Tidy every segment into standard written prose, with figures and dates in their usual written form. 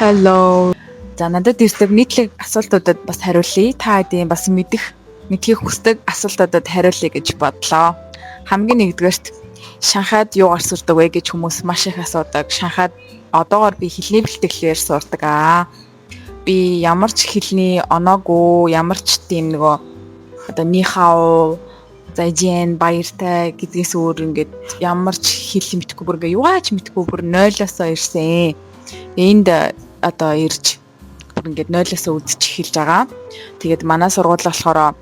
Hello. За надад ирдэг нийтлэг асуултуудад бас хариулъя. Та хэдийн бас мэдхийг хүсдэг асуултуудад хариулъя гэж бодлоо. Хамгийн нэгдүгээрт Шанхайд юу гарч сурдаг вэ гэж хүмүүс маш их асуудаг. Шанхайд одоогоор би хэлний бэлтгэлээр сурдаг аа. Би ямар ч хэлний оноогүй, ямар ч тийм нөгөө одоо нихао, зайжэн, баяртай гэдгээс өөр ингээд ямар ч хэл мэдхгүй бүр ингээ юугаач мэдхгүй бүр 0-осоо ирсэн. Энд одоо ирж бүр ингээд 0-осоо үзэж эхэлж байгаа. Тэгээд манай сургууль болохоор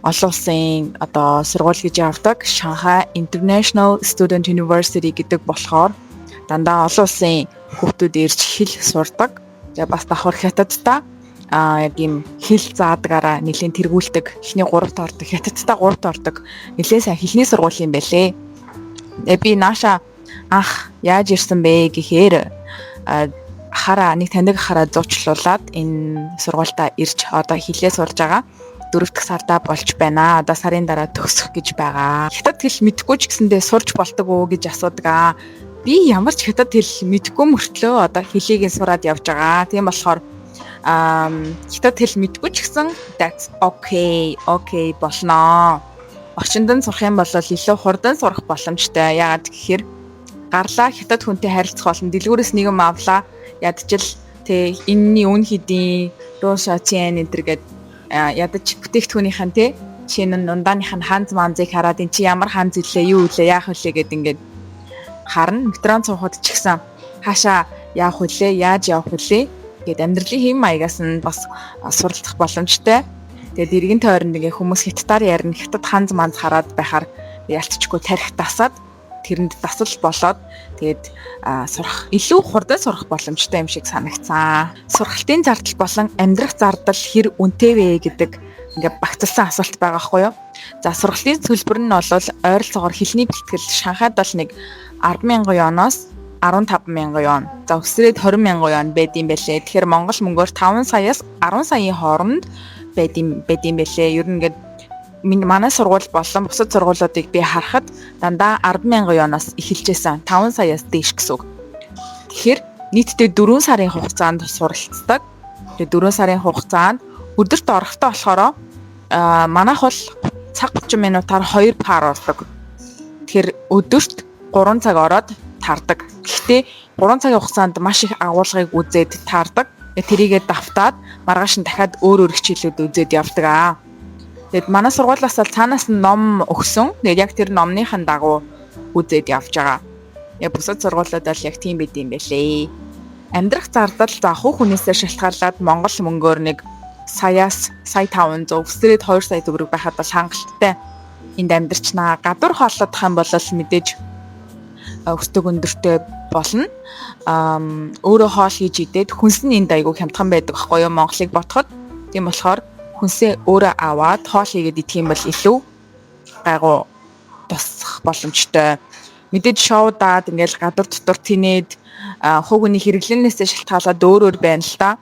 олон улсын одоо сургууль гэж явдаг Shanghai International Student University гэдэг болохоор дандаа олон улсын хүүхдүүд ирж хэл сурдаг. Тэгээ бас давхар хятадтай яг юм хэл заадгаараа нэлийн тэргүүлдэг. Эхний 3-т ордог, хятадтай 3-т ордог. Нэлээ сайн хэлний сургууль юм байлээ. Би нааша анх яаж ирсэн бэ гэхээр нэг таныг хараа зуучлуулад энэ сургуультаа ирж одоо хэлээ сурж байгаа. 4 дахь сарда болж байна. Одоо сарын дараа төгсөх гэж байгаа. Хятад хэл мэдэхгүй ч гэсэндээ сурч болдог уу гэж асуудаг. Би ямар ч хятад хэл мэдэхгүй мөртлөө одоо хэлийг сураад явж байгаа. Тийм болохоор хятад хэл мэдэхгүй ч гэсэн that's okay болно. Очиндон сурах юм бол илүү хурдан сурах боломжтой. Яагаад гэхээр гарлаа хятад хүнтэй харилцах болно. Дэлгүүрээс нэгэн авлаа. Ядчил тэ энэний үн хэдийн дууша чэн энэ төр гэд ядаж бүтээгдэхүүнийхэн тэ чинь дундааных нь ханз манзыг хараад эн чи ямар ханз илээ юу илээ яах вүлээ гэд ингээд харна. Метрон цуухад ч гэсэн хаашаа яах вүлээ яаж явах вүлээ гэд амьдралын хэм маягаас нь бас суралцах боломжтой. Тэгээд эргэн тойронд ингээ хүмүүс хятадаар ярина. Хятад ханз манз хараад байхаар ялцчихгүй тарих тасаад тэрэнд дасал болоод тэгээд сурах илүү хурдан сурах боломжтой юм шиг санагцсан. Сургалтын зардал болон амьдрах зардал хэр үнэтэй вэ гэдэг ингээ багталсан асуулт байгаа байхгүй юу? За сургалтын төлбөр нь бол ойролцоогоор хэлний бэлтгэл Шанхайд бол нэг 10,000 йоноос 15,000 йон. За өсрээд 20,000 йон байд юм байлээ. Тэгэхээр Монгол мөнгөөр 5 саяас 10 саяын хооронд байд юм байлээ. Ер нь ингээд манай сургууль болон бусад сургуулиудыг би харахад дандаа 10,000 йоноос эхэлжсэн 5 саяас дээш гэсэн үг. Тэгэхээр нийтдээ 4 сарын хугацаанд суралцдаг. Тэгээ 4 сарын хугацаанд өдөрт орохдоо болохоор манайх бол цаг 30 минутаар 2 пар ордог. Тэгэхээр өдөрт 3 цаг ороод таардаг. Гэхдээ 3 цагийн хугацаанд маш их агуулгыг үзээд таардаг. Тэрийгээ давтаад маргааш нь дахиад өөр хичээлүүд үзээд явдаг. Тэгэд манай сургуулиас л цаанаас нь ном өгсөн. Тэгээд яг тэр номныхын дагуу үзээд явж байгаа. Яг бусад сургуулиуд бол яг тийм байд юм байлээ. Амьдрах зардал за хуу хүнээсээ шалтгаалаад Монгол мөнгөөр нэг саяас сая 500 өсрээд 2 сая төгрөг байхад бол хангалттай энд амьдрчнаа. Гадуур хооллох юм бол мэдээж өстөг өндөртэй болно. Өөрөө хоол хийж идээд хүнс нь энд айгүй хямдхан байдаг байхгүй юу Монголыг ботход. Тийм болохоор хүнсээ өөрөө аваад хоол хийгээд идэх юм бол илүү гайгүй тусах боломжтой. Мэдээж шоудаад ингээл гадуур дотор тинээд хуугны хэрэглэнээсээ шалтгаалаад өөр байна л та.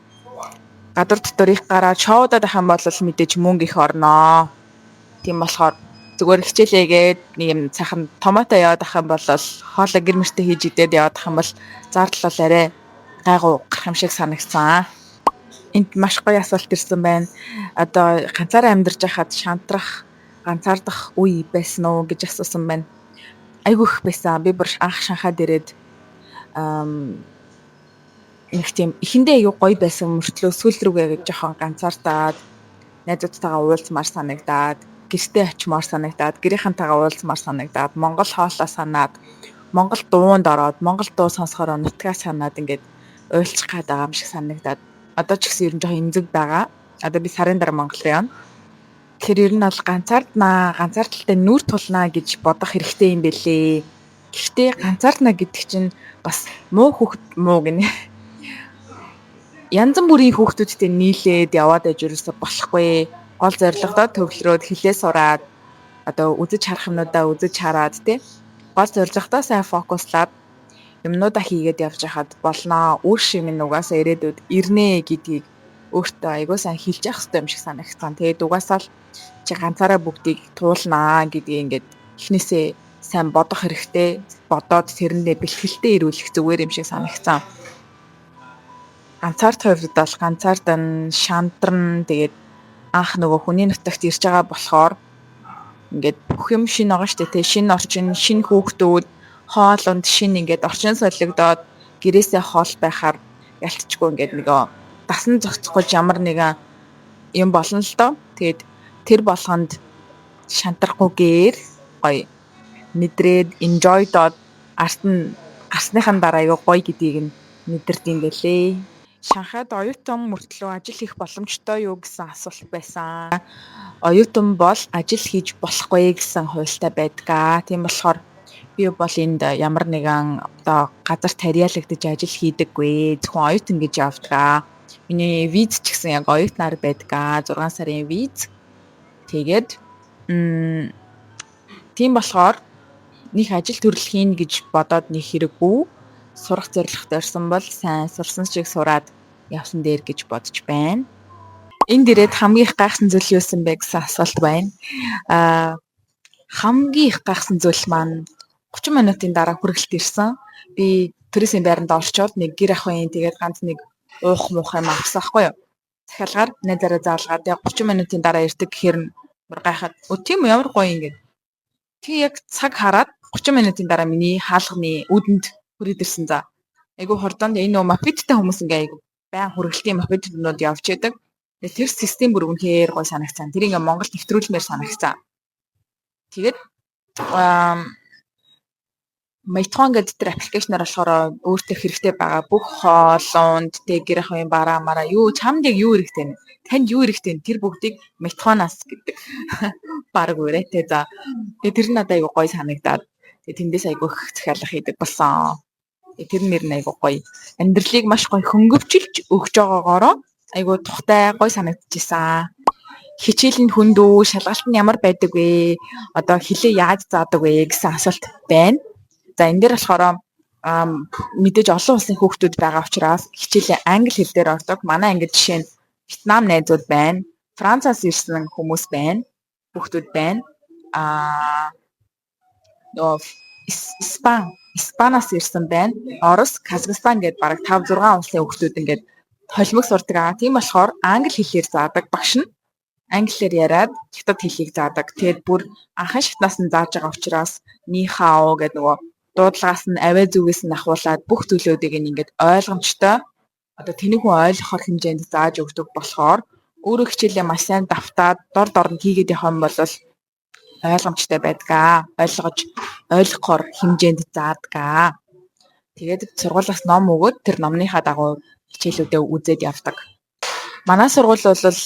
Гадуур дотор их гараад шоудаад ах юм бол мэдээж мөнгө их орноо. Тийм болохоор зүгээр хичээлээгээд нэг юм цахан томото яваад ах юм бол хоолоо гэр мөртөө хийж идээд яваад ах юм бол зардал бол арай гайгүй гарах юм шиг санагцсан. Энд маш гоё асуулт ирсэн байна. Одоо ганцаараа амьдарч байхад шантрах, ганцаардах үе байсан уу гэж асуусан байна. Айгүй их байсан. Би бүр анх Шанхайд ирээд нэг тийм эхэндээ айгүй гоё байсан мөртлөө сүүл рүүгээ жоохон ганцаардаад найзуудтайгаа уулзмаар санагдаад, гэртээ очимоор санагдаад, гэрийнхэнтэйгээ уулзмаар санагдаад, Монгол хоолоо санаад, Монгол дуунд ороод, Монгол дуу сонсохоор нутгаа санаад ингээд уйлчих гээд байгаа юм шиг санагдаад одоо ч гэсэн ер нь жоохон эмзэг байгаа. Одоо би сарын дараа Монгол явна. Тэгэхээр ер нь бол ганцаардалтай нүүр тулнаа гэж бодох хэрэгтэй юм бэлээ. Гэхдээ ганцаардна гэдэг чинь бас муу хүүхэд муу гинэ. Янз бүрийн хүүхдүүдтэй нийлээд яваад байж ерөөсө болохгүй. Гол зорилгодоо төвлөрөөд хэлээ сураад одоо үзэж харах юмнуудаа үзэж хараад тий. Гол зорилгодоо сайн фокуслаад юмнуудаа хийгээд явж хахад болноо. Үр шимэн угаасаа ирээдүйд ирнэ гэдгийг өөртөө айгуу сайн хэлж явах хэрэгтэй юм шиг санагдсан. Тэгээд угаасаа л чи ганцаараа бүгдийг туулнаа гэдгийг ингээд эхнээсээ сайн бодох хэрэгтэй. Бодоод тэрэндээ бэлтгэлтэй ирүүлэх зүгээр юм шиг санагдсан. ганцаардын хувьд бол ганцаардан шантарн тэгээд анх нөгөө хүний нутагт ирж байгаа болохоор ингээд бүх юм шинэ байгаа штэ тий шинэ орчин шинэ хүүхдүүд хоолунд шинэ ингээд орчин солигдоод гэрээсээ хоол байхаар ялцчихгүй ингээд нөгөө дасан зохицохгүйж ямар нэгэн юм болно л доо. Тэгээд тэр болгонд шантрахгүйгээр гоё мэдрээд enjoy доод арт нь гарсныхан дараа аяга гоё гэдгийг нь мэдэрдэг юм байлээ. Шанхайд оюутан мөртлөө ажил хийх боломжтой юу гэсэн асуулт байсан. Оюутан бол ажил хийж болохгүй гэсэн хуультай байдгаа. Тийм болохоор би бол энд ямар нэгэн одоо газар тариалагдаж ажил хийдэггүй. Зөвхөн оюутан гэж явдгаа. Миний виз ч гэсэн яг оюутнаар байдгаа. 6 сарын виз. Тэгээд тийм болохоор нэг ажил төрөл хийн гэж бодоод нэг хэрэггүй. Сурах зорилготой ирсэн бол сайн сурсан шиг сураад явсан дээр гэж бодож байна. Энд ирээд хамгийн их гайхсан зүйл юу байсан бэ гэсэн асуулт байна. Хамгийн их гайхсан зүйл маань 30 минутын дараа хүргэлт ирсэн. Би туристийн байранд орчоод нэг гэр ахын тэгээд ганц нэг уух муух юм авсан хгүй юу. Захиалгаар найзаараа заалгаад яг 30 минутын дараа ирдэг гэхээр бүр гайхаад тийм ямар гоё ингэ. Тэг яг цаг хараад 30 минутын дараа миний хаалганы үүдэнд хүрээд ирсэн за. Айгу хордонд энэ нөө мопедтэй хүмүүс ингээ айгу баян хүргэлтийн мопеднууд явж яадаг. Тэр систем бүр үнэхээр гоё санагцсан. Тэр ингээ Монгол нэвтрүүлмээр санагцсан. Тэгээд Meituan гэдэг тэр аппликейшнээр болохоор өөртөө хэрэгтэй байгаа бүх хоолунд тэг гэр ахын бараа мараа юу чамд яг юу хэрэгтэй нэ? Танд юу хэрэгтэй нэ? Тэр бүгдийг Meituan-аас гэдэг баг үрээтэй за. Тэгээ тэр нь надад айгу гоё санагдаад тэгээ тэндээс айгу их захиалга хийдэг болсон. Тэр нэр нь айгу гоё. Амьдралыг маш гоё хөнгөвчилж өгж байгаагаараа айгу тухтай гоё санагдчихсан. Хичээлэнд хүндүү, шалгалт нь ямар байдаг вэ? Одоо хэлээ яаж заадаг вэ гэсэн асуулт байна. За энэ дээр болохоор мэдээж олон улсын хүүхдүүд байгаа учраас хичээлээ англи хэл дээр ордог. Манай ангид жишээ нь Вьетнам найзууд байна. Францаас ирсэн хүмүүс байна. Хүүхдүүд байна. Испаниас ирсэн байна. Орос, Казахстан гэдэг бараг 5-6 улсын хүүхдүүд ингээд холимог сурдаг. Тийм болохоор англи хэлээр заадаг багш нь англиар яриад хятад хэлийг заадаг. Тэгээд бүр анхан шатнаас нь зааж байгаа учраас ни хао гэдэг нөгөө дуудлагаас нь аваа зүгээс нь ахуулаад бүх төлөөдийг ингээд ойлгомжтой одоо тэнийг хүн ойлгохоор хэмжээнд зааж өгдөг болохоор өөрөө хичээлээ маш сайн давтаад дор нь хийгээд явах юм бол ойлгомжтой байдгаа. Ойлгохоор хэмжээнд заадгаа. Тэгээд сургуулиас ном өгөөд тэр номныхаа дагуу хичээлүүдээ үзээд явдаг. Манай сургууль бол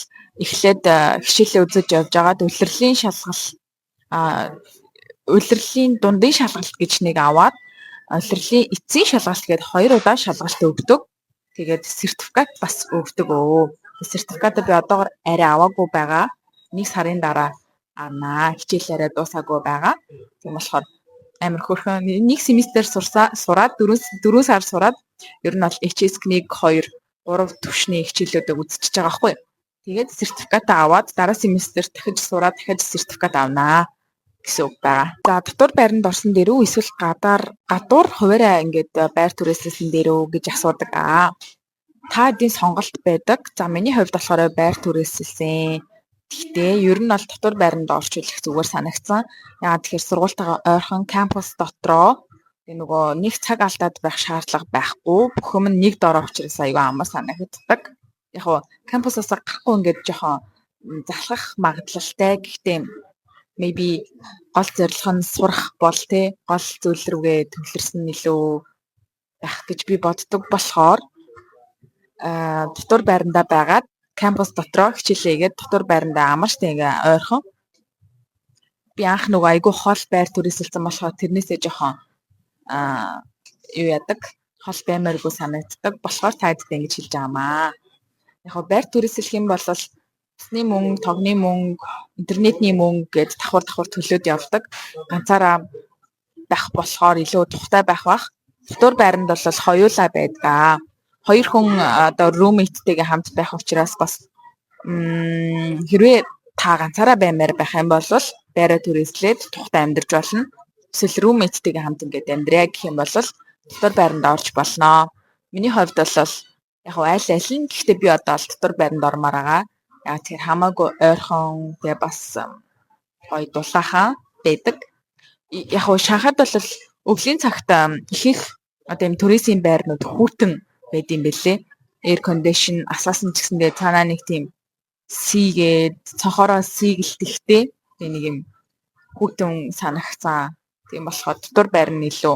эхлээд хичээлээ үзэж явж байгаад улирлын шалгалт улирлын дундын шалгалт гэж нэг аваад улирлын эцсийн шалгалт гээд 2 удаа шалгалт өгдөг. Тэгээд сертификат бас өгдөг өө. Сертификат би одоогоор арай аваагүй байгаа. 1 сарын дараа авнаа. Хичээлээрээ дуусаагүй байгаа. Тийм болохоор амар хөөрхөн 1 семестр сураад 4 сар сураад ер нь бол HSK 1 2 3 төвшний хичээлүүдийг үзчихэж байгаа байхгүй юу. Тэгээд сертификат аваад дараа семестр дахиж сураад дахиж сертификат авнаа гэсэн үг байгаа. За дотор байранд орсон дээр үү эсвэл гадуур хуваараа ингээд байр түрээслсэн дээр үү гэж асуудаг. Та эдийн сонголт байдаг. За миний хувьд болохоор байр түрээслсэн. Гэхдээ ер нь бол дотор байранд орчуулах зүгээр санагдсан. Яагаад тэгэхээр сургуультайгаа ойрхон кампус дотроо нөгөө нэг цаг алдаад байх шаардлага байхгүй. Бүх юм нэг дор учраас аюу амар санагддаг. Яг нь кампусаас гарахгүй ингээд жоохон залхах магадлалтай. Гэхдээ maybe гол зорилго нь сурах бол тий гол зүйл рүүгээ төвлөрсөн илүү байх гэж би боддог болохоор дотор байрандаа байгаад кампус дотроо хичээлээгээд дотор байрандаа амарчтай ингээ ойрхон би анх нөгөө айгу хол байр түрээсэлсэн болохоор тэрнээсээ жоохон юу яадаг хол баймааргүй санагддаг болохоор таадтай ингэж хэлж байгаамаа. Яг байр түрээсэлэх юм бол усны мөнгө, тогны мөнгө, интернетний мөнгө гэж давхар төлөөд явдаг. Ганцаараа байх болохоор илүү тухтай байх бах. Дотор байранд бол хоёулаа байдаг. Хоёр хүн одоо roommate-тэйгээ хамт байх учраас бас хэрвээ та ганцаараа баймаар байх юм бол байраа түрээслээд тухтай амьдарч болно. Эсвэл roommate-тэйгээ хамт ингээд амьдраа гэх юм бол дотор байранд орж болно. Миний хувьд бол яг аль аль нь гэхдээ би одоо л дотор байранд ормоор байгаа. Яг тэр хамаагүй ойрхон тэгээ бас гоё дулаахан байдаг. Яг уу Шанхайд бол өвлийн цагт ихэнх одоо юм туристийн байрнууд хүүтэн байд юм бэлээ. Air condition асаасан ч гэсэндээ цаанаа нэг тийм сийгээд цонхороо сийгэлтэхтэй нэг юм хүүтэн санагцсан. Тийм болохоор дотор байрны илүү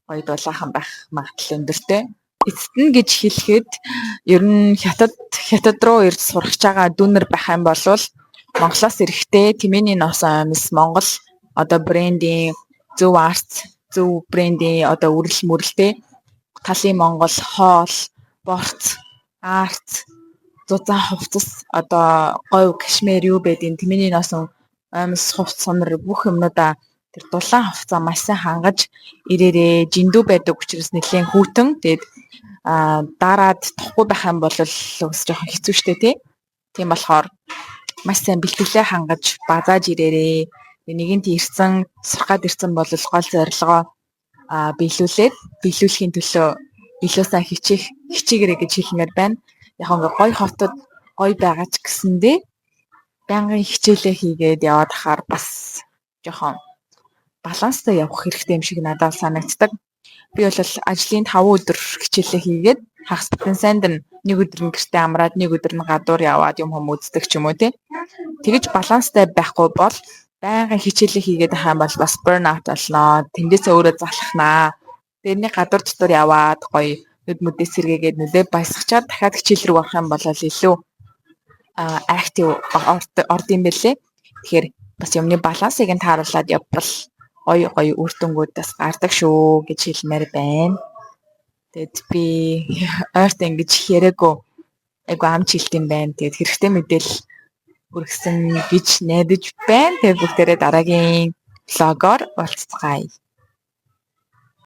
гоё дулаахан байх магадлал өндөртэй. Эцэст нь гэж хэлэхэд ер нь хятад руу ирж сурах байгаа дүүнер байх юм бол Монголоос эрэхтэй Тэмээний носон амис Монгол одоо брендийн зөв арт зөв брендийн одоо үрэл мөрөлтэй талын Монгол хоол, борц, арт, зузаан хувцас одоо говь кашмир юу байдیں۔ Тэмээний носон амис хувц сонор бүх юмнуудаа тэр дулаан хувцаа маш сайн хангаж ирээрээ жиндүү байдаг учраас нэлээд хүүтэн. Тэгээд дараад тохгүй байх юм бол ус жоохон хэцүү шттэ тий. Тийм болохоор маш сайн бэлтгэлээ хангаж базааж ирээрээ. Нэгэнт ирсэн сурахад ирсэн бол гол зорилгоо биелүүлэхийн төлөө илүү сайн хичээгээрэй гэж хэлмээр байна. Яг ингээ гой хотод гой байгаа ч гэсэндээ байнгын хичээлээ хийгээд яваад хахаар бас жоохон баланстай явах хэрэгтэй юм шиг надад санагддаг. Би бол ажлын 5 өдөр хичээлээ хийгээд хагас бүтэн санд нэг өдөр нь гэртээ амраад нэг өдөр нь гадуур яваад юм үздэг ч юм уу тий. Тэгэж баланстай байхгүй бол байнгын хичээлээ хийгээд байгаа юм бол бас burnout болно. Тэндээсээ өөрөө залхнаа. Тэрний гадуур дотор яваад гоё нүд мүдээ сэргээгээд нүдээ баясгачаад дахиад хичээл рүү орох юм бол илүү актив орд юм бэлээ. Тэгэхээр бас юмны балансыг нь тааруулаад явбал гоё үр дүнгуудаас гардаг шүү гэж хэлмээр байна. Тэгэд би ойрт ингэж яриаггүй айгу амч хэлдэм байна. Тэгэд хэрэгтэй мэдээлэл хүргэсэн гэж найдаж байна. Тэгээд бүгдээрээ дараагийн влогоор уулзцгаая.